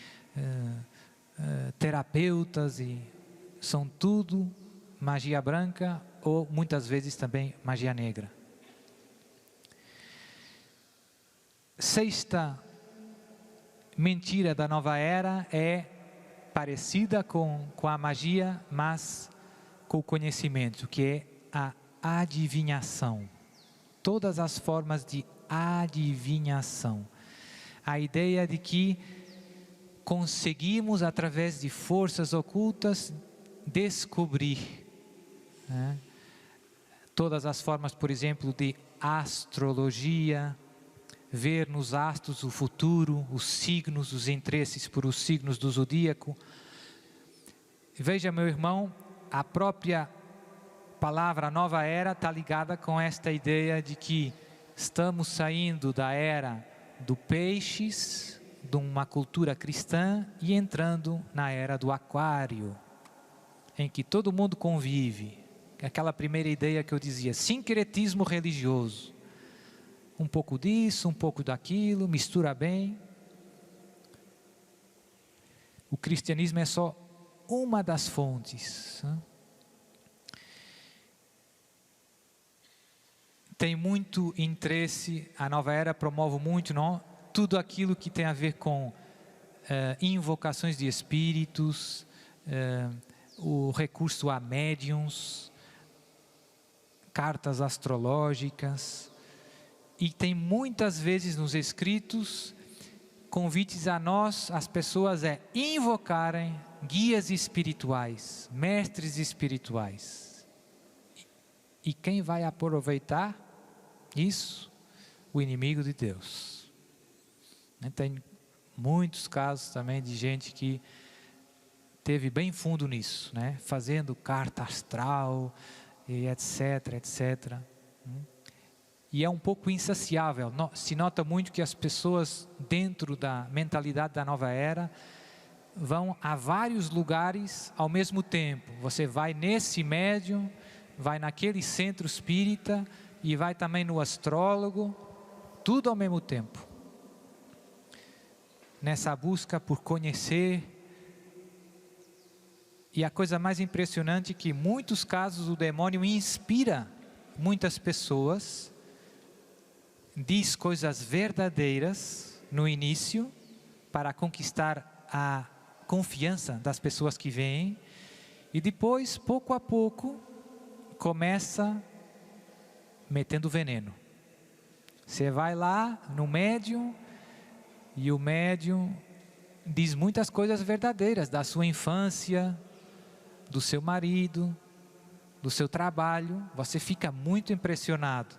terapeutas, e são tudo magia branca ou muitas vezes também magia negra. Sexta mentira da nova era é parecida com a magia, mas com o conhecimento, que é a adivinhação. Todas as formas de adivinhação. A ideia de que conseguimos, através de forças ocultas, descobrir, né? Todas as formas, por exemplo, de astrologia, ver nos astros o futuro, os signos, os interesses por os signos do zodíaco. Veja, meu irmão, a própria palavra nova era está ligada com esta ideia de que estamos saindo da era do peixes, de uma cultura cristã, e entrando na era do aquário, em que todo mundo convive. Aquela primeira ideia que eu dizia, sincretismo religioso. Um pouco disso, um pouco daquilo, mistura bem. O cristianismo é só uma das fontes. Tem muito interesse, a nova era promove muito, não? Tudo aquilo que tem a ver com invocações de espíritos, o recurso a médiuns, cartas astrológicas. E tem muitas vezes nos escritos convites a nós, as pessoas, invocarem guias espirituais, mestres espirituais. E quem vai aproveitar isso? O inimigo de Deus. Tem muitos casos também de gente que teve bem fundo nisso, né? Fazendo carta astral, e etc, etc. E é um pouco insaciável. Se nota muito que as pessoas, dentro da mentalidade da nova era, vão a vários lugares ao mesmo tempo. Você vai nesse médium, vai naquele centro espírita, e vai também no astrólogo, tudo ao mesmo tempo. Nessa busca por conhecer. E a coisa mais impressionante é que em muitos casos o demônio inspira muitas pessoas, diz coisas verdadeiras no início, para conquistar a confiança das pessoas que vêm, e depois, pouco a pouco, começa metendo veneno. Você vai lá no médium, e o médium diz muitas coisas verdadeiras da sua infância, do seu marido, do seu trabalho. Você fica muito impressionado.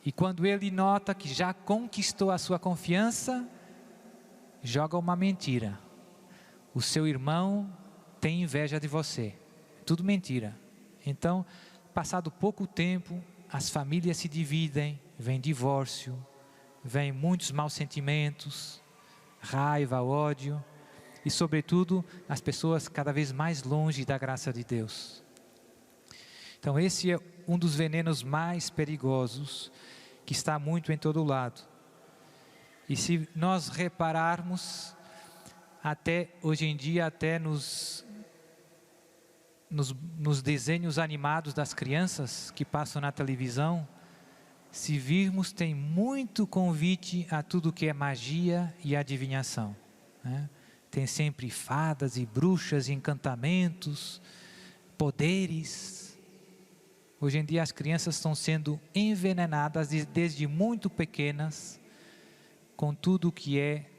E quando ele nota que já conquistou a sua confiança, joga uma mentira. O seu irmão tem inveja de você. Tudo mentira. Então, passado pouco tempo, as famílias se dividem, vem divórcio, vem muitos maus sentimentos, raiva, ódio, e sobretudo as pessoas cada vez mais longe da graça de Deus. Então esse é um dos venenos mais perigosos, que está muito em todo lado. E se nós repararmos, até hoje em dia, até nos desenhos animados das crianças que passam na televisão, se virmos, tem muito convite a tudo que é magia e adivinhação, né? Tem sempre fadas e bruxas e encantamentos, poderes. Hoje em dia as crianças estão sendo envenenadas desde muito pequenas, com tudo que é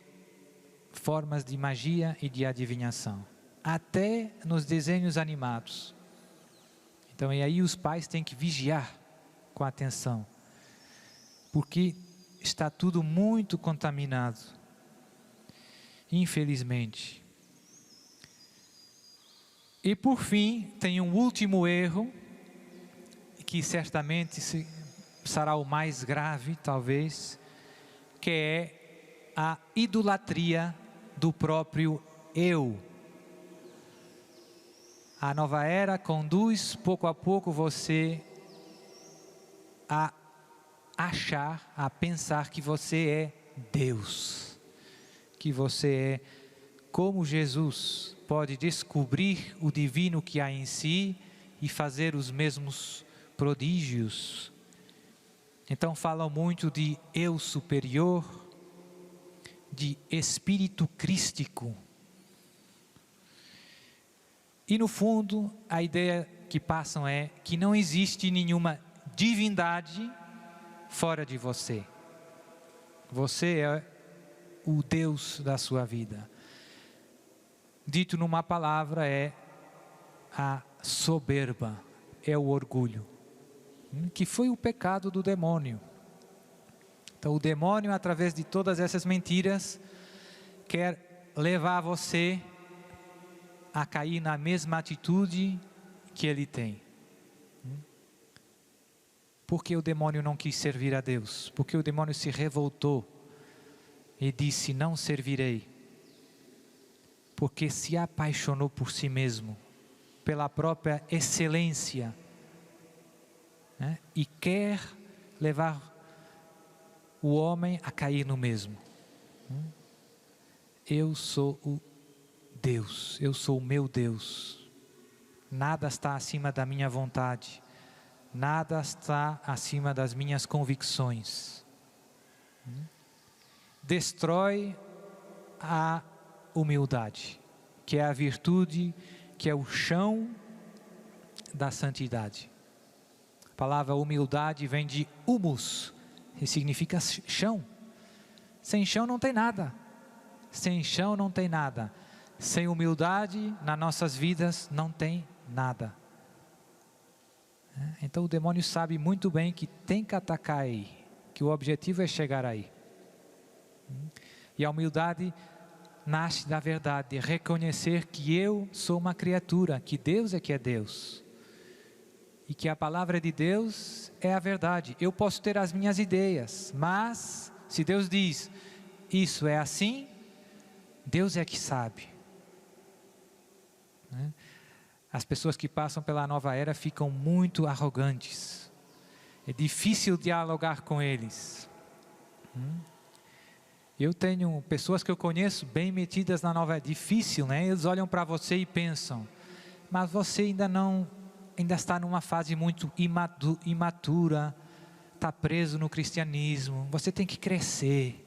formas de magia e de adivinhação, até nos desenhos animados. Então, e aí os pais têm que vigiar com atenção, porque está tudo muito contaminado, infelizmente. E por fim, tem um último erro, que certamente será o mais grave, talvez, que é a idolatria do próprio eu. A nova era conduz pouco a pouco você a achar, a pensar que você é Deus, que você é como Jesus, pode descobrir o divino que há em si e fazer os mesmos prodígios. Então falam muito de eu superior, de espírito crístico. E no fundo, a ideia que passam é que não existe nenhuma divindade fora de você. Você é o Deus da sua vida. Dito numa palavra, é a soberba, é o orgulho, que foi o pecado do demônio. Então o demônio, através de todas essas mentiras, quer levar você a cair na mesma atitude que ele tem. Porque o demônio não quis servir a Deus? Porque o demônio se revoltou e disse: não servirei. Porque se apaixonou por si mesmo, pela própria excelência, né? E quer levar o homem a cair no mesmo. Eu sou o Deus, eu sou o meu Deus. Nada está acima da minha vontade. Nada está acima das minhas convicções. Destrói a humildade, que é a virtude, que é o chão da santidade. A palavra humildade vem de humus, que significa chão. Sem chão não tem nada. Sem chão não tem nada. Sem humildade nas nossas vidas não tem nada. Então o demônio sabe muito bem que tem que atacar aí, que o objetivo é chegar aí. E a humildade nasce da verdade, de reconhecer que eu sou uma criatura, que Deus é que é Deus. E que a palavra de Deus é a verdade. Eu posso ter as minhas ideias, mas se Deus diz, isso é assim, Deus é que sabe. As pessoas que passam pela nova era ficam muito arrogantes. É difícil dialogar com eles. Eu tenho pessoas que eu conheço bem metidas na novela, é difícil, né? Eles olham para você e pensam, mas você ainda está numa fase muito imatura, está preso no cristianismo, você tem que crescer,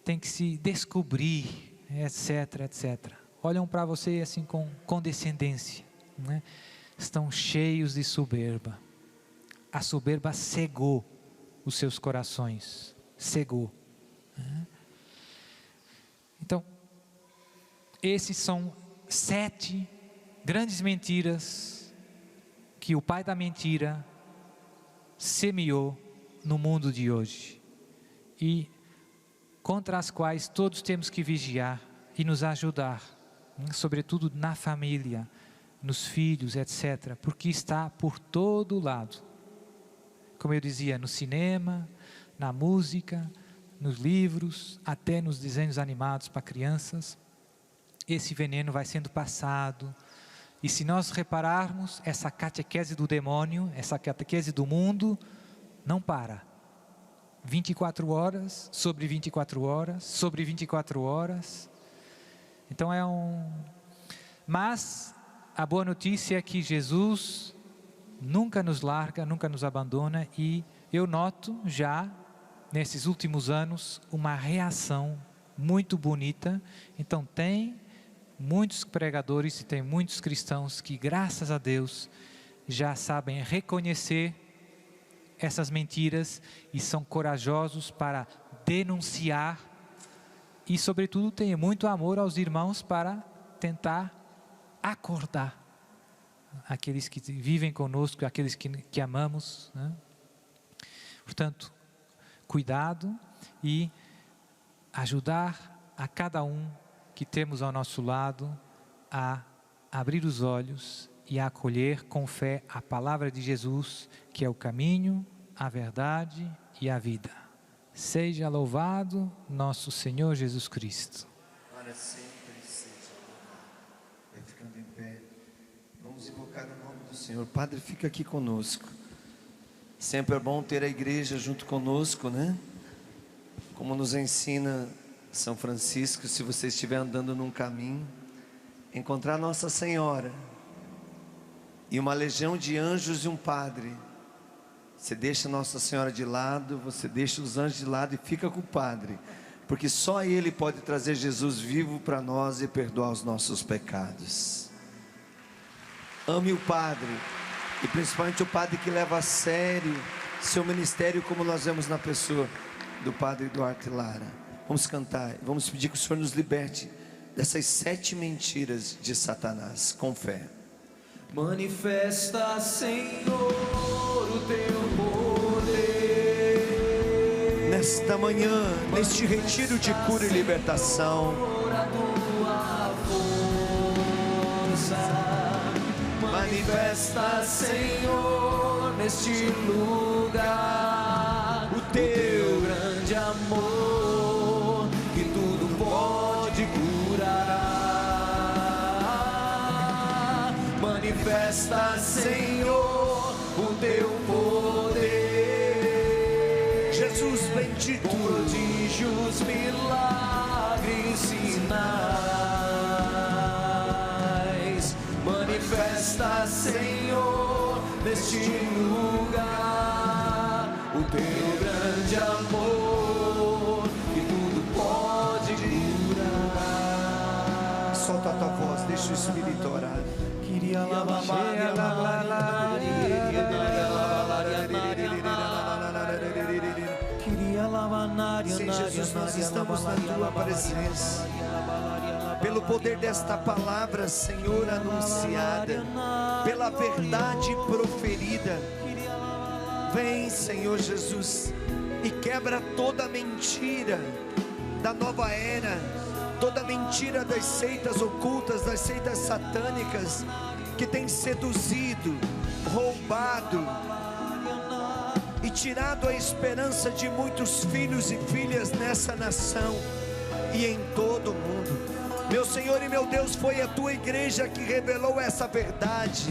tem que se descobrir, etc, etc. Olham para você assim com condescendência, né? Estão cheios de soberba. A soberba cegou os seus corações, cegou. Então, esses são 7 grandes mentiras que o pai da mentira semeou no mundo de hoje, e contra as quais todos temos que vigiar e nos ajudar, sobretudo na família, nos filhos, etc., porque está por todo lado. Como eu dizia, no cinema, na música, nos livros, até nos desenhos animados para crianças, esse veneno vai sendo passado. E se nós repararmos, essa catequese do demônio, essa catequese do mundo, não para. 24 horas, sobre 24 horas, sobre 24 horas. Então Mas a boa notícia é que Jesus nunca nos larga, nunca nos abandona, e eu noto já, nesses últimos anos, uma reação muito bonita. Então tem muitos pregadores e tem muitos cristãos que, graças a Deus, já sabem reconhecer essas mentiras e são corajosos para denunciar, e sobretudo têm muito amor aos irmãos para tentar acordar aqueles que vivem conosco, aqueles que amamos, né? Portanto, cuidado e ajudar a cada um que temos ao nosso lado a abrir os olhos e a acolher com fé a palavra de Jesus, que é o caminho, a verdade e a vida. Seja louvado nosso Senhor Jesus Cristo. Para sempre seja louvado. Vai ficando em pé. Vamos invocar o nome do Senhor. Padre, fica aqui conosco. Sempre é bom ter a igreja junto conosco, né? Como nos ensina São Francisco, se você estiver andando num caminho, encontrar Nossa Senhora e uma legião de anjos e um padre, você deixa Nossa Senhora de lado, você deixa os anjos de lado e fica com o padre, porque só Ele pode trazer Jesus vivo para nós e perdoar os nossos pecados. Ame o padre, e principalmente o padre que leva a sério seu ministério, como nós vemos na pessoa do padre Duarte Lara. Vamos cantar, vamos pedir que o Senhor nos liberte dessas 7 mentiras de Satanás, com fé. Manifesta, Senhor, o teu poder. Nesta manhã, neste retiro de cura e libertação, A tua força. Manifesta, Senhor, neste lugar o teu grande amor, que tudo pode curar. Manifesta, Senhor, o teu poder. Jesus bendito, Com prodígios, milagres, sinais. Manifesta, Senhor, neste lugar o teu grande amor, que tudo pode curar. solta a tua voz, deixa o Espírito orar. Sim, Jesus, nós estamos na tua presença, pelo poder desta palavra, Senhor, anunciada, pela verdade proferida. Vem, Senhor Jesus, e quebra toda mentira da nova era, toda mentira das seitas ocultas, das seitas satânicas, que tem seduzido, roubado e tirado a esperança de muitos filhos e filhas nessa nação e em todo o mundo. Meu Senhor e meu Deus, foi a tua igreja que revelou essa verdade.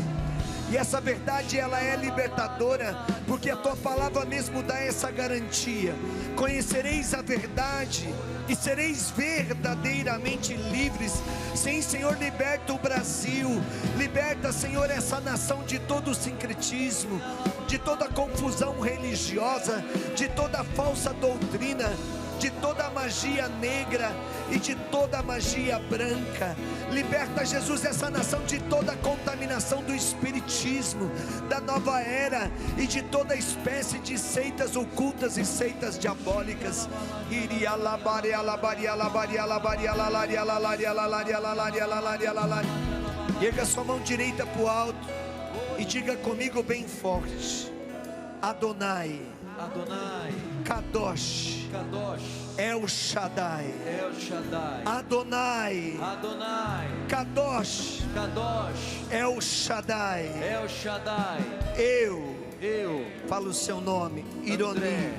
E essa verdade, ela é libertadora, porque a tua palavra mesmo dá essa garantia. Conhecereis a verdade e sereis verdadeiramente livres. Sim, Senhor, liberta o Brasil, liberta, Senhor, essa nação de todo o sincretismo, de toda confusão religiosa, de toda falsa doutrina, de toda magia negra e de toda magia branca. Liberta, Jesus, essa nação de toda a contaminação do espiritismo, da nova era e de toda espécie de seitas ocultas e seitas diabólicas. Erga sua mão direita para o alto e diga comigo bem forte: Adonai, Adonai, Kadosh, Kadosh, El Shaddai, El Shaddai, Adonai, Adonai, Kadosh, Kadosh, El Shaddai. El Shaddai. Eu Falo o seu nome, Ironi,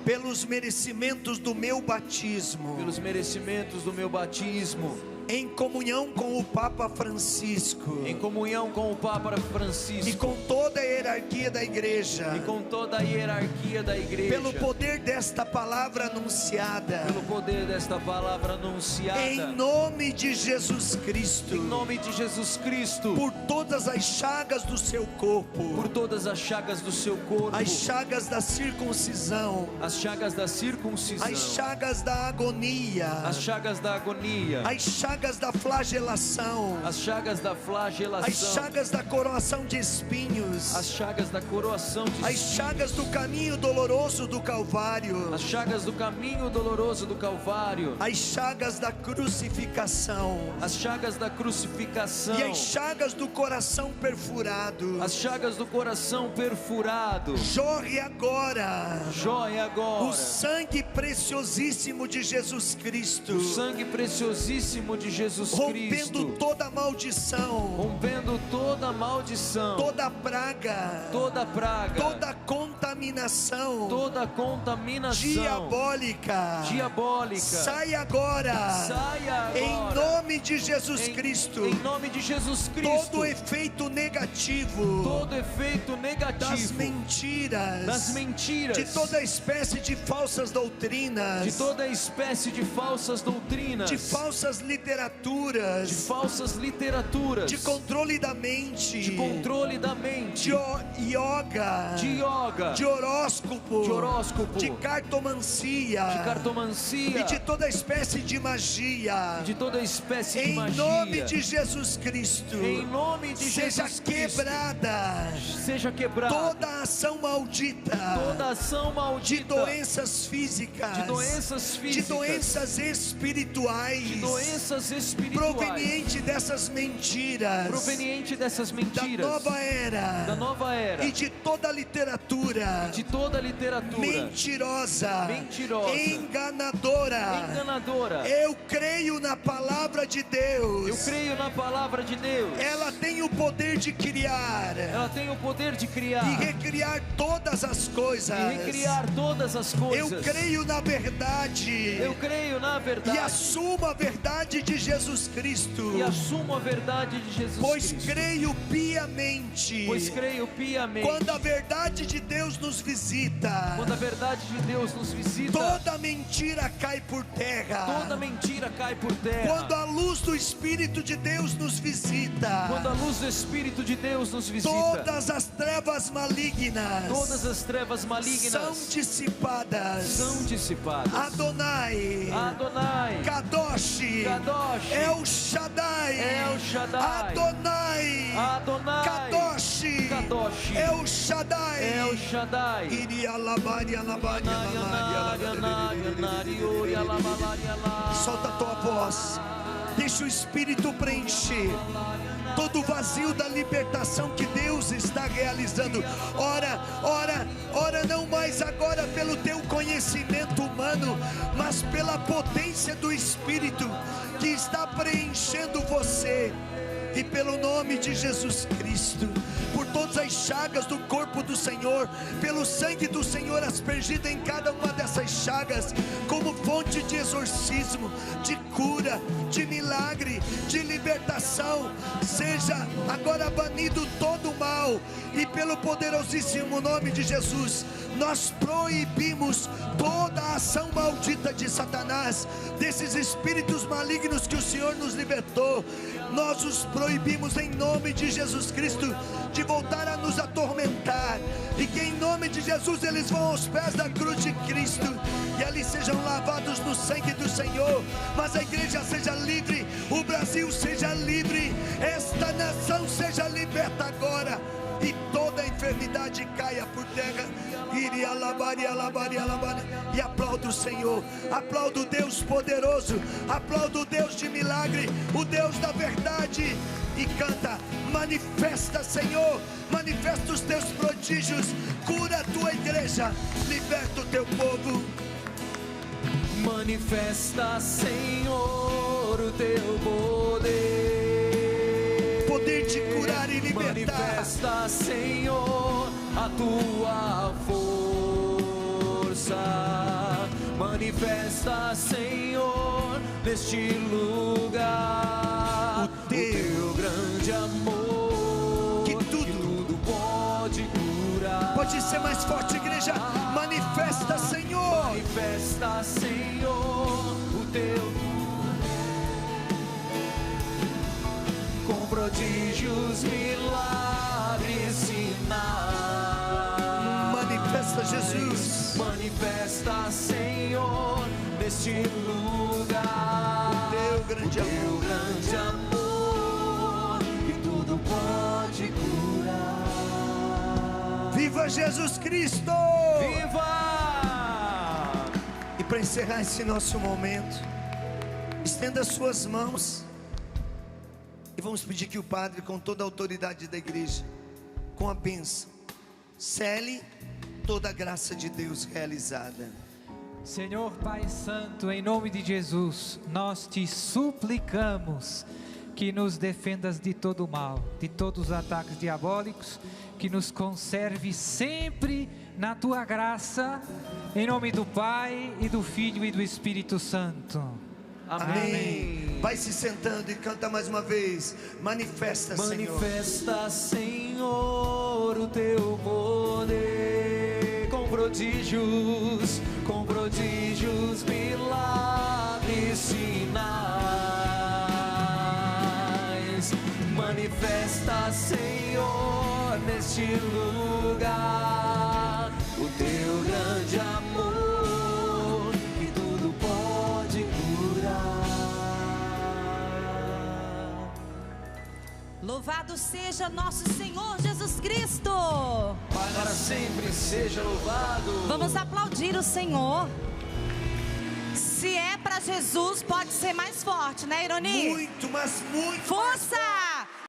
pelos merecimentos do meu batismo, pelos merecimentos do meu batismo, em comunhão com o Papa Francisco, em comunhão com o Papa Francisco, e com toda a hierarquia da igreja, e com toda a hierarquia da igreja, pelo poder desta palavra anunciada, pelo poder desta palavra anunciada, em nome de Jesus Cristo, em nome de Jesus Cristo, por todas as chagas do seu corpo, por todas as chagas do seu corpo, as chagas da circuncisão, as chagas da circuncisão, as chagas da agonia, as chagas da agonia, as chagas da flagelação, as chagas da flagelação, as chagas da coroação de espinhos, as chagas da coroação de as espinhos, chagas do caminho doloroso do Calvário, as chagas do caminho doloroso do Calvário, as chagas da crucificação, as chagas da crucificação, e as chagas do coração perfurado. as chagas do coração perfurado. Jorre agora Agora o sangue preciosíssimo de Jesus Cristo, o sangue preciosíssimo de Jesus rompendo Cristo, toda maldição, rompendo toda maldição, toda praga, toda praga, toda contaminação, toda contaminação diabólica. Sai agora, em nome de Jesus Cristo, em nome de Jesus Cristo, todo efeito negativo, das mentiras, de toda espécie de falsas doutrinas, de toda espécie de falsas doutrinas, de falsas literaturas, de controle da mente, de yoga, de horóscopo, de cartomancia, e de toda espécie de magia, em nome de Jesus Cristo, seja quebrada toda ação maldita, de doenças físicas, de doenças espirituais, proveniente dessas mentiras, da nova era, e de toda literatura, mentirosa, enganadora. Eu creio na palavra de Deus. Ela tem o poder de criar, e recriar todas as coisas. Eu creio na verdade, e assumo a verdade de Jesus Cristo, pois creio piamente, quando a verdade de Deus nos visita, toda mentira cai por terra, quando a luz do Espírito de Deus nos visita, todas as trevas malignas são dissipadas. Adonai, Kadosh, El Shaddai, Adonai, Kadosh, El Shaddai, solta a tua voz, deixa o Espírito preencher todo o vazio da libertação que Deus está realizando. Ora não mais agora pelo teu conhecimento humano, mas pela potência do Espírito que está preenchendo você. E pelo nome de Jesus Cristo, por todas as chagas do corpo do Senhor, pelo sangue do Senhor aspergido em cada uma dessas chagas, como fonte de exorcismo, de cura, de milagre, de libertação, seja agora banido todo o mal, mal e pelo poderosíssimo nome de Jesus, nós proibimos toda a ação maldita de Satanás, desses espíritos malignos que o Senhor nos libertou. Nós os proibimos em nome de Jesus Cristo de voltar a nos atormentar, e que em nome de Jesus eles vão aos pés da cruz de Cristo e ali sejam lavados no sangue do Senhor. Mas a igreja seja livre, o Brasil seja livre, esta nação seja liberta agora, e toda enfermidade caia por terra. E aplaudo o Senhor, aplaudo o Deus poderoso, aplaudo o Deus de milagre, o Deus da verdade, e canta: manifesta, Senhor, manifesta os teus prodígios, cura a tua igreja, liberta o teu povo. Manifesta, Senhor, o teu poder, poder de curar e libertar. Manifesta, Senhor, a tua força. Manifesta, Senhor, neste lugar o teu grande amor, que tudo pode curar. Pode ser mais forte, igreja. Manifesta, Senhor. Manifesta, Senhor, o teu com prodígios, milagres, sinais. Manifesta, Jesus. Manifesta, Senhor, neste lugar o teu grande amor, que tudo pode curar. Viva Jesus Cristo! Viva! E para encerrar esse nosso momento, estenda as suas mãos e vamos pedir que o Padre, com toda a autoridade da igreja, com a bênção, cele toda a graça de Deus realizada. Senhor Pai Santo, em nome de Jesus, nós te suplicamos que nos defendas de todo o mal, de todos os ataques diabólicos, que nos conserve sempre na tua graça, em nome do Pai e do Filho e do Espírito Santo. Amém. Vai se sentando e canta mais uma vez. Manifesta, Senhor. Manifesta, Senhor, o teu poder, com prodígios, milagres, sinais. Manifesta, Senhor, neste lugar o teu grande amor, que tudo pode curar. Louvado seja nosso Senhor Jesus Cristo. Para sempre seja louvado. Vamos aplaudir o Senhor. Se é para Jesus, pode ser mais forte, né, Ironi? Muito, mas muito. Força!